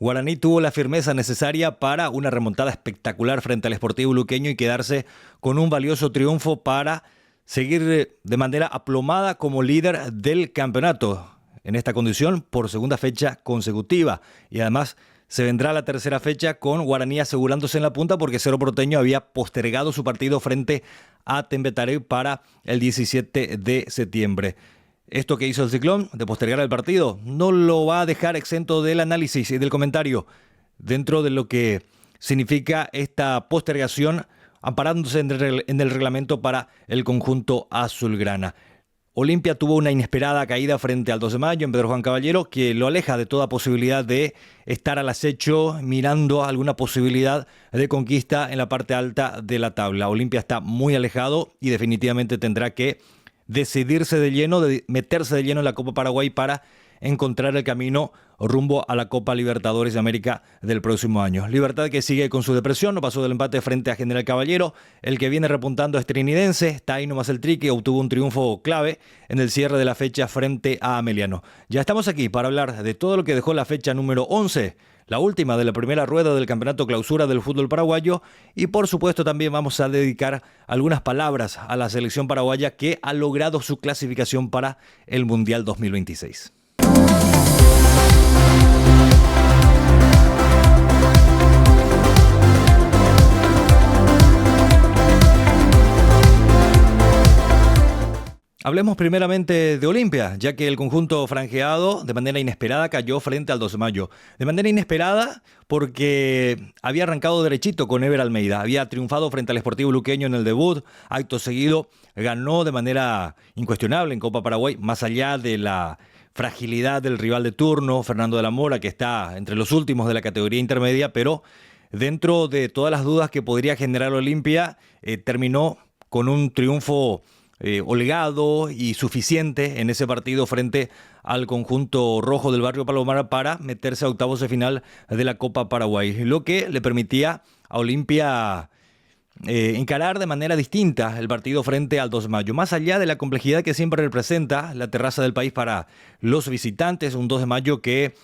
Guaraní tuvo la firmeza necesaria para una remontada espectacular frente al Sportivo Luqueño y quedarse con un valioso triunfo para seguir de manera aplomada como líder del campeonato en esta condición por segunda fecha consecutiva. Y además se vendrá la tercera fecha con Guaraní asegurándose en la punta porque Cerro Porteño había postergado su partido frente a Tembetaré para el 17 de septiembre. Esto que hizo el Ciclón, de postergar el partido, no lo va a dejar exento del análisis y del comentario dentro de lo que significa esta postergación, amparándose en el reglamento para el conjunto azulgrana. Olimpia tuvo una inesperada caída frente al 2 de mayo en Pedro Juan Caballero, que lo aleja de toda posibilidad de estar al acecho mirando alguna posibilidad de conquista en la parte alta de la tabla. Olimpia está muy alejado y definitivamente tendrá que decidirse de lleno, de meterse de lleno en la Copa Paraguay para encontrar el camino rumbo a la Copa Libertadores de América del próximo año. Libertad que sigue con su depresión, no pasó del empate frente a General Caballero. El que viene repuntando es Trinidense, está ahí nomás el Tri, que obtuvo un triunfo clave en el cierre de la fecha frente a Ameliano. Ya estamos aquí para hablar de todo lo que dejó la fecha número 11, la última de la primera rueda del Campeonato Clausura del fútbol paraguayo, y por supuesto también vamos a dedicar algunas palabras a la selección paraguaya que ha logrado su clasificación para el Mundial 2026. Hablemos primeramente de Olimpia, ya que el conjunto franjeado de manera inesperada cayó frente al 2 de mayo. De manera inesperada porque había arrancado derechito con Ever Almeida, había triunfado frente al Sportivo Luqueño en el debut, acto seguido ganó de manera incuestionable en Copa Paraguay, más allá de la fragilidad del rival de turno, Fernando de la Mora, que está entre los últimos de la categoría intermedia, pero dentro de todas las dudas que podría generar Olimpia, terminó con un triunfo holgado y suficiente en ese partido frente al conjunto rojo del barrio Palomar para meterse a octavos de final de la Copa Paraguay, lo que le permitía a Olimpia encarar de manera distinta el partido frente al 2 de mayo. Más allá de la complejidad que siempre representa la terraza del país para los visitantes, un 2 de mayo que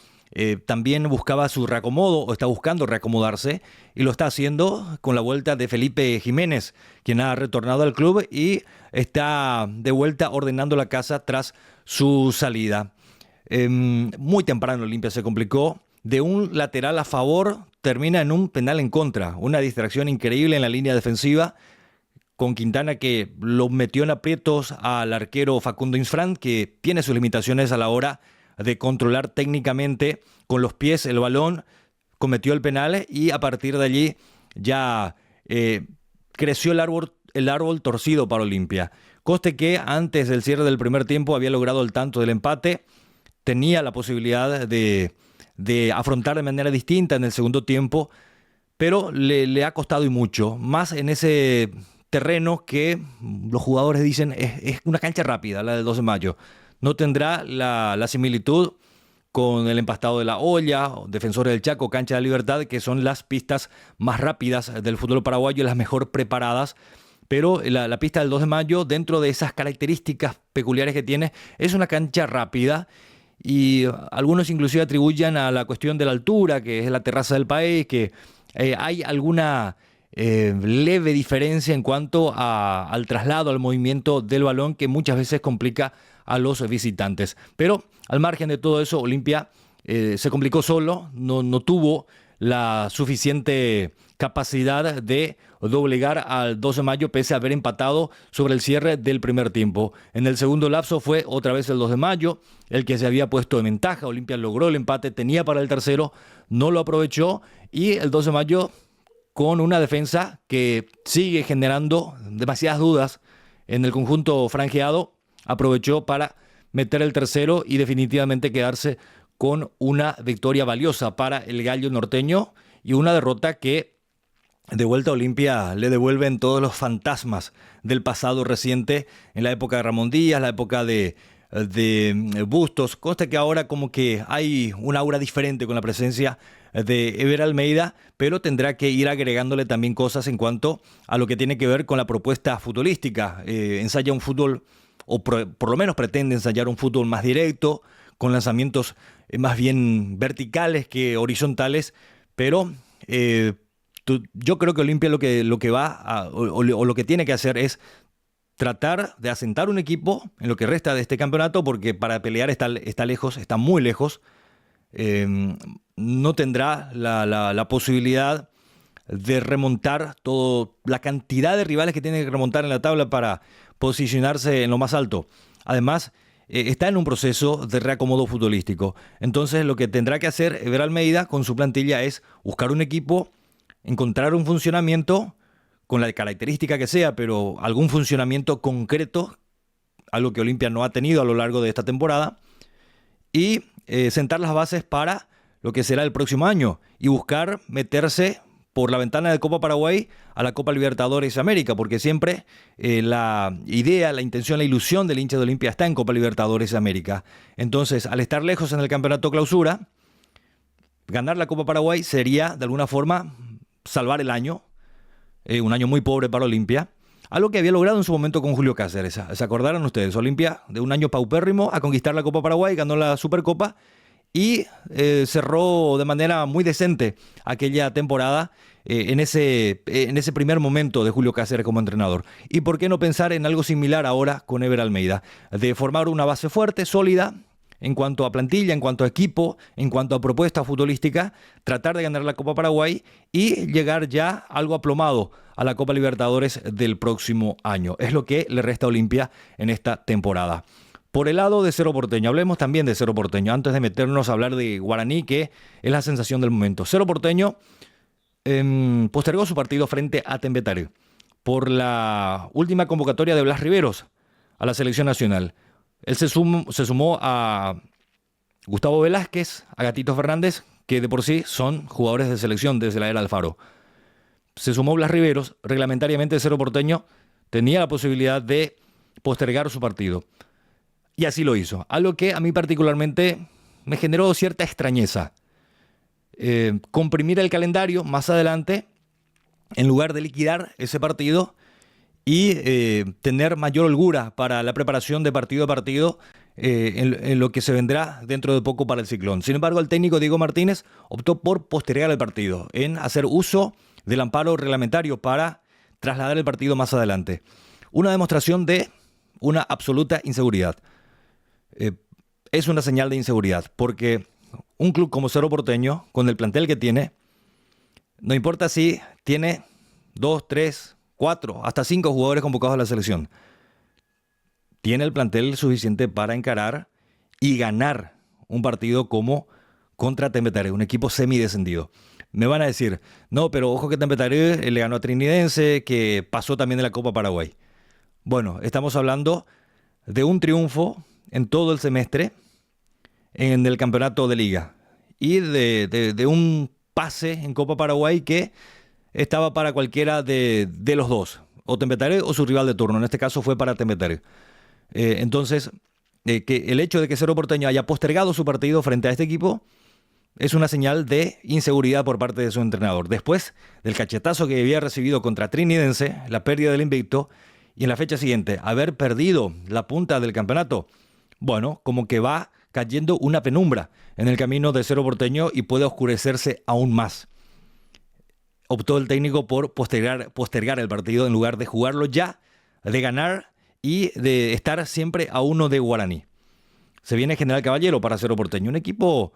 también buscaba su reacomodo o está buscando reacomodarse y lo está haciendo con la vuelta de Felipe Jiménez, quien ha retornado al club y está de vuelta ordenando la casa tras su salida. Muy temprano Olimpia se complicó. De un lateral a favor termina en un penal en contra. Una distracción increíble en la línea defensiva con Quintana que lo metió en aprietos al arquero Facundo Insfrán, que tiene sus limitaciones a la hora de controlar técnicamente con los pies el balón, cometió el penal y a partir de allí ya creció el árbol torcido para Olimpia. Coste que antes del cierre del primer tiempo había logrado el tanto del empate, tenía la posibilidad de afrontar de manera distinta en el segundo tiempo, pero le ha costado y mucho, más en ese terreno que los jugadores dicen es una cancha rápida, la del 2 de mayo. No tendrá la similitud con el Empastado de la Olla, Defensores del Chaco, Cancha de la Libertad, que son las pistas más rápidas del fútbol paraguayo y las mejor preparadas. Pero la pista del 2 de mayo, dentro de esas características peculiares que tiene, es una cancha rápida y algunos inclusive atribuyen a la cuestión de la altura, que es la terraza del país, que hay alguna leve diferencia en cuanto al traslado, al movimiento del balón que muchas veces complica a los visitantes. Pero al margen de todo eso, Olimpia se complicó solo, no tuvo la suficiente capacidad de doblegar al 2 de mayo pese a haber empatado sobre el cierre del primer tiempo. En el segundo lapso fue otra vez el 2 de mayo el que se había puesto en ventaja. Olimpia logró el empate, tenía para el tercero, no lo aprovechó y el 2 de mayo con una defensa que sigue generando demasiadas dudas en el conjunto franjeado, aprovechó para meter el tercero y definitivamente quedarse con una victoria valiosa para el Gallo norteño y una derrota que de vuelta a Olimpia le devuelven todos los fantasmas del pasado reciente, en la época de Ramón Díaz, la época de Bustos. Consta que ahora como que hay un aura diferente con la presencia de Ever Almeida, pero tendrá que ir agregándole también cosas en cuanto a lo que tiene que ver con la propuesta futbolística. Ensaya un fútbol, o por lo menos pretende ensayar un fútbol más directo, con lanzamientos más bien verticales que horizontales, pero yo creo que Olimpia lo que va o lo que tiene que hacer es tratar de asentar un equipo en lo que resta de este campeonato, porque para pelear está lejos, está muy lejos. No tendrá la posibilidad de remontar toda la cantidad de rivales que tiene que remontar en la tabla para posicionarse en lo más alto. Además, está en un proceso de reacomodo futbolístico. Entonces, lo que tendrá que hacer Ever Almeida con su plantilla es buscar un equipo, encontrar un funcionamiento con la característica que sea, pero algún funcionamiento concreto, algo que Olimpia no ha tenido a lo largo de esta temporada, y sentar las bases para lo que será el próximo año y buscar meterse por la ventana de Copa Paraguay a la Copa Libertadores América, porque siempre la idea, la intención, la ilusión del hincha de Olimpia está en Copa Libertadores América. Entonces, al estar lejos en el campeonato clausura, ganar la Copa Paraguay sería, de alguna forma, salvar el año, un año muy pobre para Olimpia, algo que había logrado en su momento con Julio Cáceres. ¿Se acordaron ustedes? Olimpia, de un año paupérrimo, a conquistar la Copa Paraguay, ganó la Supercopa y cerró de manera muy decente aquella temporada en ese primer momento de Julio Cáceres como entrenador. ¿Y por qué no pensar en algo similar ahora con Ever Almeida? De formar una base fuerte, sólida, en cuanto a plantilla, en cuanto a equipo, en cuanto a propuesta futbolística, tratar de ganar la Copa Paraguay y llegar ya algo aplomado a la Copa Libertadores del próximo año. Es lo que le resta a Olimpia en esta temporada. Por el lado de Cerro Porteño, hablemos también de Cerro Porteño, antes de meternos a hablar de Guaraní, que es la sensación del momento. Cerro Porteño postergó su partido frente a Tembetarí por la última convocatoria de Blas Riveros a la selección nacional. Él se sumó a Gustavo Velázquez, a Gatito Fernández, que de por sí son jugadores de selección desde la era Alfaro. Se sumó Blas Riveros. Reglamentariamente Cerro Porteño tenía la posibilidad de postergar su partido. Y así lo hizo. Algo que a mí particularmente me generó cierta extrañeza. Comprimir el calendario más adelante, en lugar de liquidar ese partido y tener mayor holgura para la preparación de partido a partido en lo que se vendrá dentro de poco para el Ciclón. Sin embargo, el técnico Diego Martínez optó por postergar el partido, en hacer uso del amparo reglamentario para trasladar el partido más adelante. Una demostración de una absoluta inseguridad. Es una señal de inseguridad, porque un club como Cerro Porteño, con el plantel que tiene, no importa si tiene 2, 3, 4, hasta 5 jugadores convocados a la selección, tiene el plantel suficiente para encarar y ganar un partido como contra Tembetarí, un equipo semidescendido. Me van a decir, no, pero ojo que Tembetarí le ganó a Trinidense, que pasó también de la Copa Paraguay. Bueno, estamos hablando de un triunfo en todo el semestre en el campeonato de liga y de un pase en Copa Paraguay que estaba para cualquiera de los dos, o Tembetarí o su rival de turno. En este caso fue para Tembetarí. Entonces, que el hecho de que Cerro Porteño haya postergado su partido frente a este equipo es una señal de inseguridad por parte de su entrenador. Después del cachetazo que había recibido contra Trinidense, la pérdida del invicto, y en la fecha siguiente haber perdido la punta del campeonato, bueno, como que va cayendo una penumbra en el camino de Cerro Porteño y puede oscurecerse aún más. Optó el técnico por postergar el partido en lugar de jugarlo ya, de ganar y de estar siempre a uno de Guaraní. Se viene General Caballero para Cerro Porteño, un equipo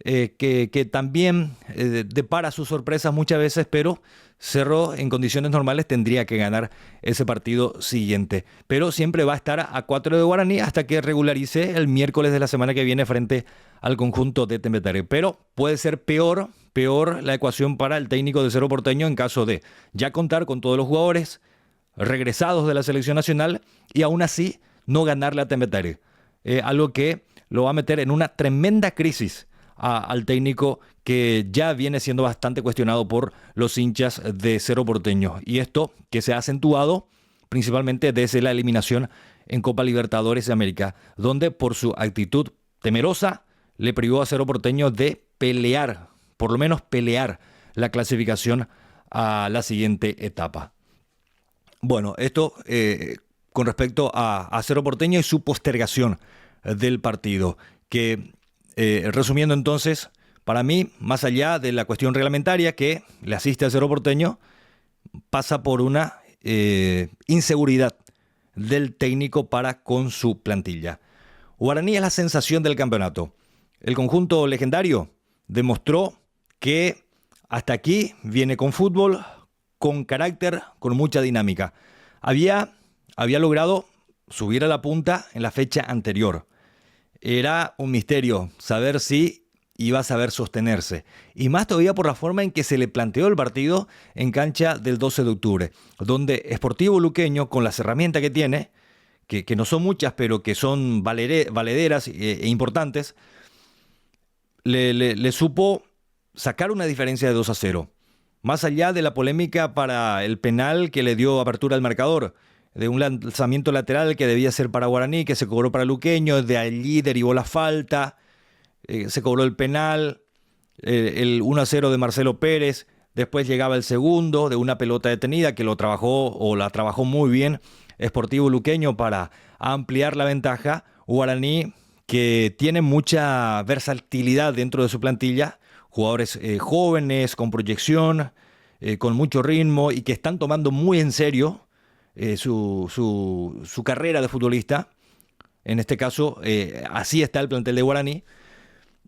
que también depara sus sorpresas muchas veces, pero Cerro en condiciones normales tendría que ganar ese partido siguiente. Pero siempre va a estar a 4 de Guaraní hasta que regularice el miércoles de la semana que viene frente al conjunto de Tembetarí. Pero puede ser peor la ecuación para el técnico de Cerro Porteño en caso de ya contar con todos los jugadores regresados de la selección nacional y aún así no ganarle a Tembetarí. Algo que lo va a meter en una tremenda crisis al técnico que ya viene siendo bastante cuestionado por los hinchas de Cerro Porteño. Y esto que se ha acentuado principalmente desde la eliminación en Copa Libertadores de América, donde por su actitud temerosa le privó a Cerro Porteño de pelear, por lo menos pelear la clasificación a la siguiente etapa. Bueno, esto con respecto a Cerro Porteño y su postergación del partido, que Resumiendo entonces, para mí, más allá de la cuestión reglamentaria que le asiste al Cerro Porteño, pasa por una inseguridad del técnico para con su plantilla. Guaraní es la sensación del campeonato. El conjunto legendario demostró que hasta aquí viene con fútbol, con carácter, con mucha dinámica. Había logrado subir a la punta en la fecha anterior. Era un misterio saber si iba a saber sostenerse. Y más todavía por la forma en que se le planteó el partido en cancha del 12 de octubre, donde Sportivo Luqueño, con las herramientas que tiene, que no son muchas, pero que son valederas e importantes, le supo sacar una diferencia de 2-0. Más allá de la polémica para el penal que le dio apertura al marcador, de un lanzamiento lateral que debía ser para Guaraní, que se cobró para Luqueño, de allí derivó la falta, se cobró el penal, el 1-0 de Marcelo Pérez, después llegaba el segundo de una pelota detenida que la trabajó muy bien Sportivo Luqueño para ampliar la ventaja. Guaraní, que tiene mucha versatilidad dentro de su plantilla, jugadores jóvenes, con proyección, con mucho ritmo y que están tomando muy en serio su carrera de futbolista. En este caso, así está el plantel de Guaraní.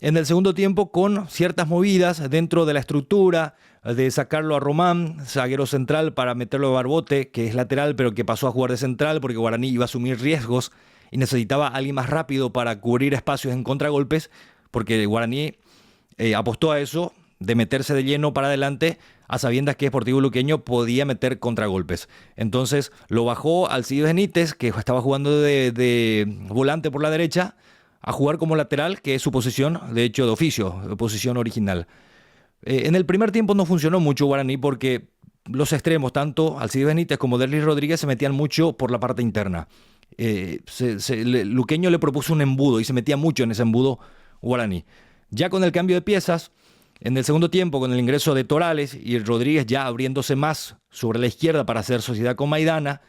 En el segundo tiempo, con ciertas movidas dentro de la estructura, de sacarlo a Román, zaguero central, para meterlo a Barbote, que es lateral, pero que pasó a jugar de central porque Guaraní iba a asumir riesgos y necesitaba a alguien más rápido para cubrir espacios en contragolpes, porque Guaraní apostó a eso, de meterse de lleno para adelante, a sabiendas que Sportivo Luqueño podía meter contragolpes. Entonces lo bajó Alcides Benítez, que estaba jugando de volante por la derecha, a jugar como lateral, que es su posición, de hecho de oficio, posición original. En el primer tiempo no funcionó mucho Guaraní porque los extremos, tanto Alcides Benítez como Derlis Rodríguez, se metían mucho por la parte interna. Luqueño le propuso un embudo y se metía mucho en ese embudo Guaraní. Ya con el cambio de piezas, en el segundo tiempo, con el ingreso de Torales y Rodríguez ya abriéndose más sobre la izquierda para hacer sociedad con Maidana,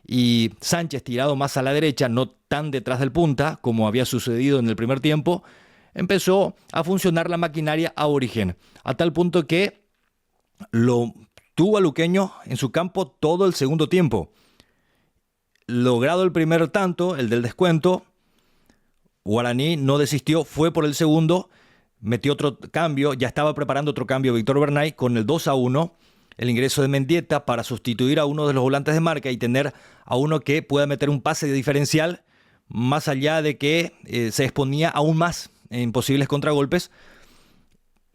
y Sánchez tirado más a la derecha, no tan detrás del punta como había sucedido en el primer tiempo, empezó a funcionar la maquinaria aborigen, a tal punto que lo tuvo a Luqueño en su campo todo el segundo tiempo. Logrado el primer tanto, el del descuento, Guaraní no desistió, fue por el segundo, metió otro cambio, ya estaba preparando otro cambio Víctor Bernay con el 2-1, el ingreso de Mendieta para sustituir a uno de los volantes de marca y tener a uno que pueda meter un pase de diferencial, más allá de que se exponía aún más en posibles contragolpes.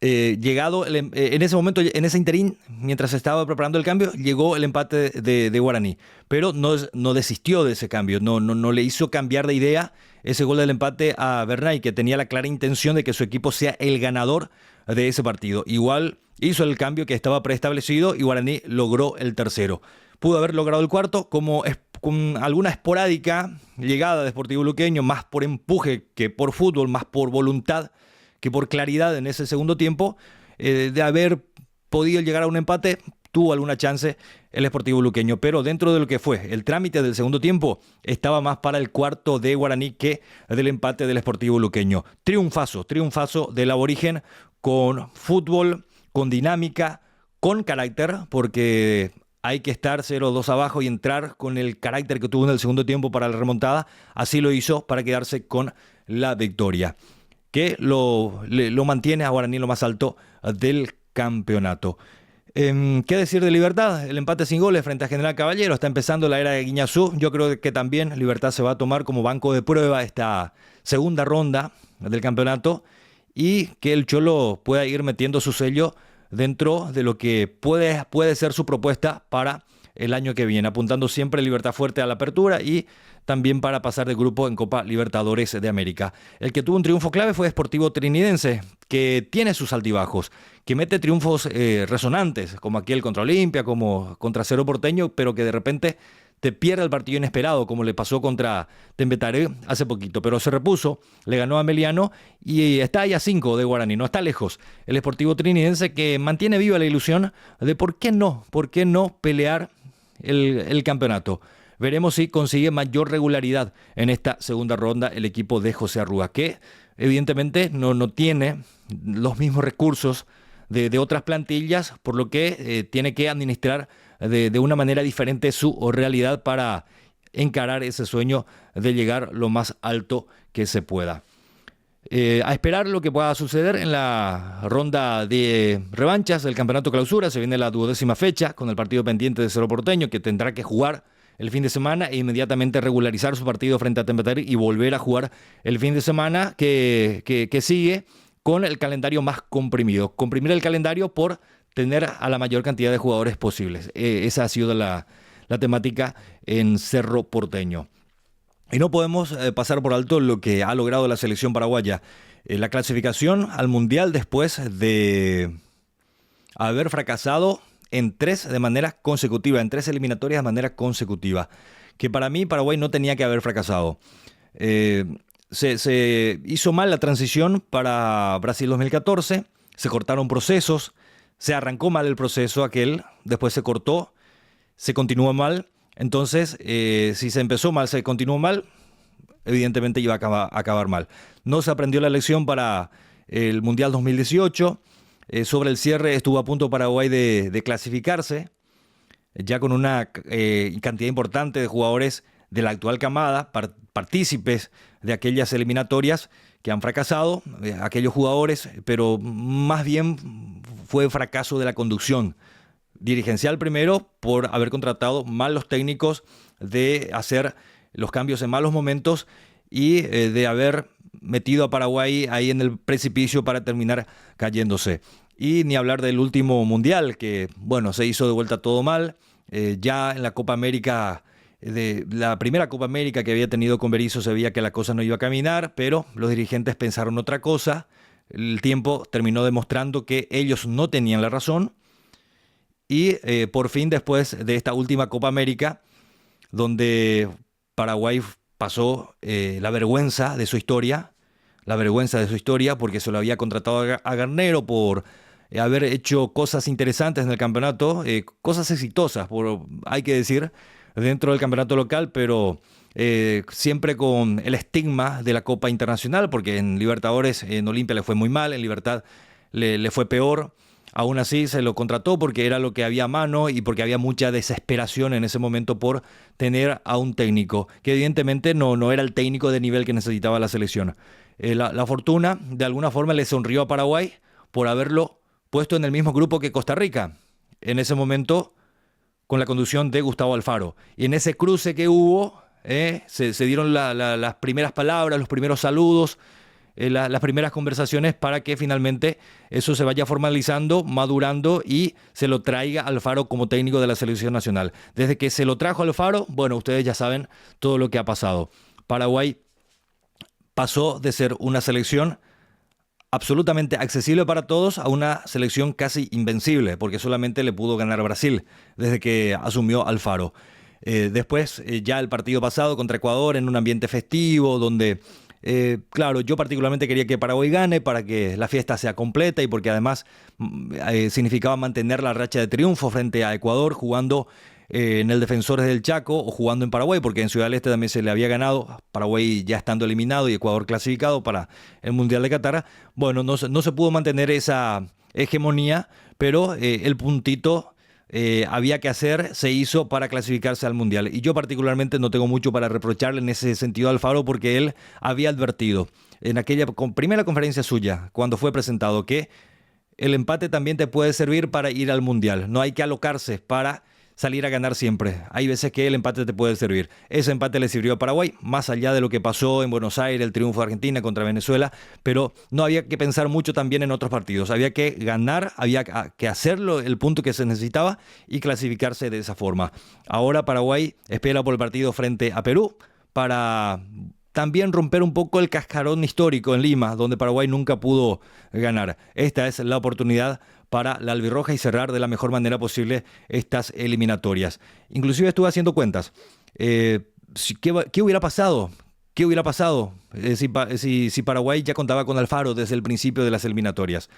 Llegado en ese momento, en ese interín, mientras se estaba preparando el cambio, llegó el empate de Guaraní, pero no desistió de ese cambio, no le hizo cambiar de idea ese gol del empate a Bernay, que tenía la clara intención de que su equipo sea el ganador de ese partido. Igual hizo el cambio que estaba preestablecido y Guaraní logró el tercero. Pudo haber logrado el cuarto con alguna esporádica llegada de Sportivo Luqueño, más por empuje que por fútbol, más por voluntad que por claridad en ese segundo tiempo, de haber podido llegar a un empate. Tuvo alguna chance el Sportivo Luqueño, pero dentro de lo que fue el trámite del segundo tiempo, estaba más para el cuarto de Guaraní que del empate del Sportivo Luqueño. Triunfazo del aborigen, con fútbol, con dinámica, con carácter, porque hay que estar 0-2 abajo y entrar con el carácter que tuvo en el segundo tiempo para la remontada. Así lo hizo para quedarse con la victoria, que lo mantiene a Guaraní lo más alto del campeonato. ¿Qué decir de Libertad? El empate sin goles frente a General Caballero. Está empezando la era de Guiñazú. Yo creo que también Libertad se va a tomar como banco de prueba esta segunda ronda del campeonato y que el Cholo pueda ir metiendo su sello dentro de lo que puede ser su propuesta para el año que viene, apuntando siempre Libertad fuerte a la apertura y también para pasar de grupo en Copa Libertadores de América. El que tuvo un triunfo clave fue Sportivo Trinidense, que tiene sus altibajos, que mete triunfos resonantes, como aquel contra Olimpia, como contra Cerro Porteño, pero que de repente te pierde el partido inesperado, como le pasó contra Tembetaré hace poquito. Pero se repuso, le ganó a Meliano y está ahí a 5 de Guaraní, no está lejos. El Sportivo Trinidense, que mantiene viva la ilusión de por qué no pelear el campeonato. veremos si consigue mayor regularidad en esta segunda ronda el equipo de José Arrúa, que evidentemente no tiene los mismos recursos de otras plantillas, por lo que tiene que administrar de una manera diferente su realidad para encarar ese sueño de llegar lo más alto que se pueda. A esperar lo que pueda suceder en la ronda de revanchas del Campeonato Clausura. Se viene la 12ª fecha con el partido pendiente de Cerro Porteño, que tendrá que jugar el fin de semana e inmediatamente regularizar su partido frente a Temperley y volver a jugar el fin de semana que sigue, con el calendario más comprimido. Comprimir el calendario por tener a la mayor cantidad de jugadores posibles. Esa ha sido la temática en Cerro Porteño. Y no podemos pasar por alto lo que ha logrado la selección paraguaya. La clasificación al Mundial después de haber fracasado en tres eliminatorias de manera consecutiva. Que para mí Paraguay no tenía que haber fracasado. Se hizo mal la transición para Brasil 2014, se cortaron procesos, se arrancó mal el proceso aquel, después se cortó, se continuó mal. Entonces, si se empezó mal, se continuó mal, evidentemente iba a acabar mal. No se aprendió la lección para el Mundial 2018. Sobre el cierre estuvo a punto Paraguay de clasificarse, ya con una cantidad importante de jugadores de la actual camada, partícipes de aquellas eliminatorias que han fracasado, aquellos jugadores, pero más bien fue fracaso de la conducción dirigencial primero, por haber contratado mal los técnicos, de hacer los cambios en malos momentos y de haber metido a Paraguay ahí en el precipicio para terminar cayéndose. Y ni hablar del último Mundial, que bueno, se hizo de vuelta todo mal. Ya en la Copa América, de la primera Copa América que había tenido con Berizzo, se veía que la cosa no iba a caminar, pero los dirigentes pensaron otra cosa. El tiempo terminó demostrando que ellos no tenían la razón. Y por fin, después de esta última Copa América, donde Paraguay pasó la vergüenza de su historia, porque se lo había contratado a Garnero por haber hecho cosas interesantes en el campeonato, cosas exitosas, hay que decir, dentro del campeonato local, pero siempre con el estigma de la Copa Internacional, porque en Libertadores, en Olimpia le fue muy mal, en Libertad le fue peor. Aún así se lo contrató porque era lo que había a mano y porque había mucha desesperación en ese momento por tener a un técnico que evidentemente no era el técnico de nivel que necesitaba la selección. La fortuna de alguna forma le sonrió a Paraguay por haberlo puesto en el mismo grupo que Costa Rica, en ese momento con la conducción de Gustavo Alfaro. Y en ese cruce que hubo, se dieron las primeras palabras, los primeros saludos, las primeras conversaciones para que finalmente eso se vaya formalizando, madurando y se lo traiga Alfaro como técnico de la selección nacional. Desde que se lo trajo Alfaro, bueno, ustedes ya saben todo lo que ha pasado. Paraguay pasó de ser una selección absolutamente accesible para todos a una selección casi invencible, porque solamente le pudo ganar a Brasil desde que asumió Alfaro. Después, ya el partido pasado contra Ecuador en un ambiente festivo, donde claro, yo particularmente quería que Paraguay gane para que la fiesta sea completa y porque además significaba mantener la racha de triunfo frente a Ecuador jugando en el Defensores del Chaco o jugando en Paraguay, porque en Ciudad del Este también se le había ganado, Paraguay ya estando eliminado y Ecuador clasificado para el Mundial de Qatar. Bueno, no se pudo mantener esa hegemonía, pero el puntito había que hacer, se hizo para clasificarse al Mundial. Y yo particularmente no tengo mucho para reprocharle en ese sentido a Alfaro, porque él había advertido en aquella primera conferencia suya, cuando fue presentado, que el empate también te puede servir para ir al Mundial. No hay que alocarse para salir a ganar siempre. Hay veces que el empate te puede servir. Ese empate le sirvió a Paraguay, más allá de lo que pasó en Buenos Aires, el triunfo de Argentina contra Venezuela, pero no había que pensar mucho también en otros partidos. Había que ganar, había que hacerlo el punto que se necesitaba y clasificarse de esa forma. Ahora Paraguay espera por el partido frente a Perú para también romper un poco el cascarón histórico en Lima, donde Paraguay nunca pudo ganar. Esta es la oportunidad para la albirroja y cerrar de la mejor manera posible estas eliminatorias. Inclusive estuve haciendo cuentas. ¿Qué hubiera pasado? ¿Qué hubiera pasado si Paraguay ya contaba con Alfaro desde el principio de las eliminatorias?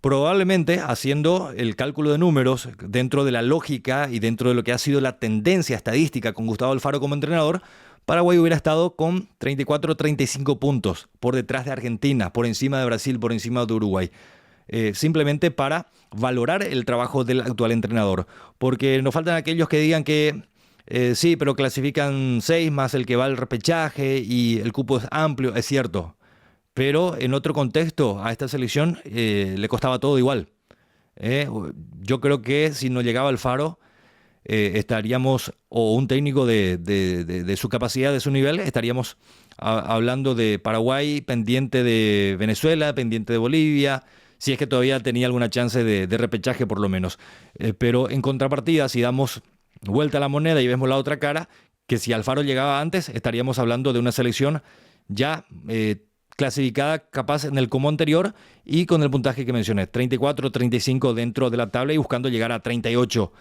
Probablemente, haciendo el cálculo de números dentro de la lógica y dentro de lo que ha sido la tendencia estadística con Gustavo Alfaro como entrenador, Paraguay hubiera estado con 34-35 puntos por detrás de Argentina, por encima de Brasil, por encima de Uruguay. Simplemente para valorar el trabajo del actual entrenador. Porque nos faltan aquellos que digan que sí, pero clasifican 6 más el que va al repechaje y el cupo es amplio, es cierto. Pero en otro contexto a esta selección le costaba todo igual. ¿Eh? Yo creo que si no llegaba Alfaro, estaríamos, o un técnico de su capacidad, de su nivel, estaríamos hablando de Paraguay, pendiente de Venezuela, pendiente de Bolivia, si es que todavía tenía alguna chance de repechaje por lo menos. Pero en contrapartida, si damos vuelta a la moneda y vemos la otra cara, que si Alfaro llegaba antes, estaríamos hablando de una selección ya clasificada capaz en el común anterior y con el puntaje que mencioné, 34-35 dentro de la tabla y buscando llegar a 38,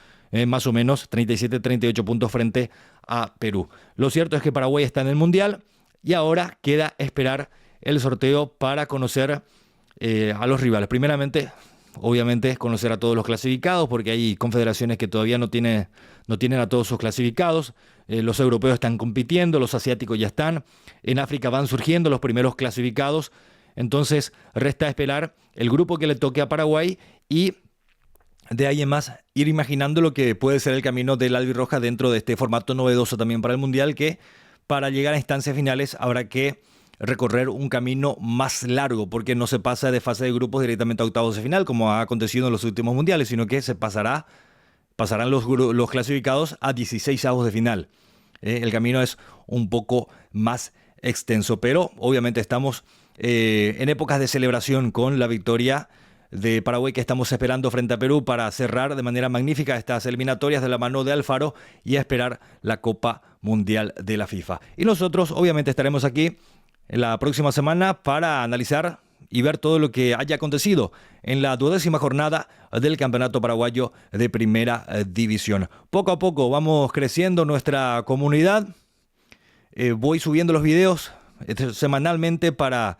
más o menos 37-38 puntos frente a Perú. Lo cierto es que Paraguay está en el Mundial y ahora queda esperar el sorteo para conocer a los rivales. Primeramente, obviamente, conocer a todos los clasificados, porque hay confederaciones que todavía no tienen a todos sus clasificados. Los europeos están compitiendo, los asiáticos ya están. En África van surgiendo los primeros clasificados. Entonces, resta esperar el grupo que le toque a Paraguay y de ahí en más ir imaginando lo que puede ser el camino del albirroja dentro de este formato novedoso también para el Mundial, que para llegar a instancias finales habrá que recorrer un camino más largo, porque no se pasa de fase de grupos directamente a octavos de final, como ha acontecido en los últimos mundiales, sino que pasarán los clasificados a 16avos de final. El camino es un poco más extenso, pero obviamente estamos en épocas de celebración con la victoria de Paraguay que estamos esperando frente a Perú para cerrar de manera magnífica estas eliminatorias de la mano de Alfaro y a esperar la Copa Mundial de la FIFA. Y nosotros obviamente estaremos aquí en la próxima semana para analizar y ver todo lo que haya acontecido en la 12ª jornada del Campeonato Paraguayo de Primera División. Poco a poco vamos creciendo nuestra comunidad. Voy subiendo los videos semanalmente para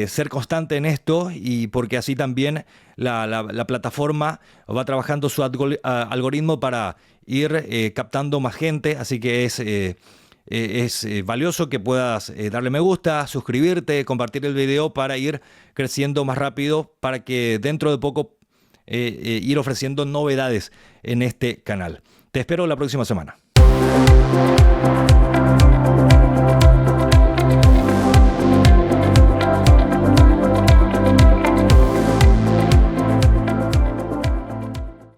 ser constante en esto y porque así también la plataforma va trabajando su algoritmo para ir captando más gente, así que es valioso que puedas darle me gusta, suscribirte, compartir el video para ir creciendo más rápido, para que dentro de poco ir ofreciendo novedades en este canal. Te espero la próxima semana.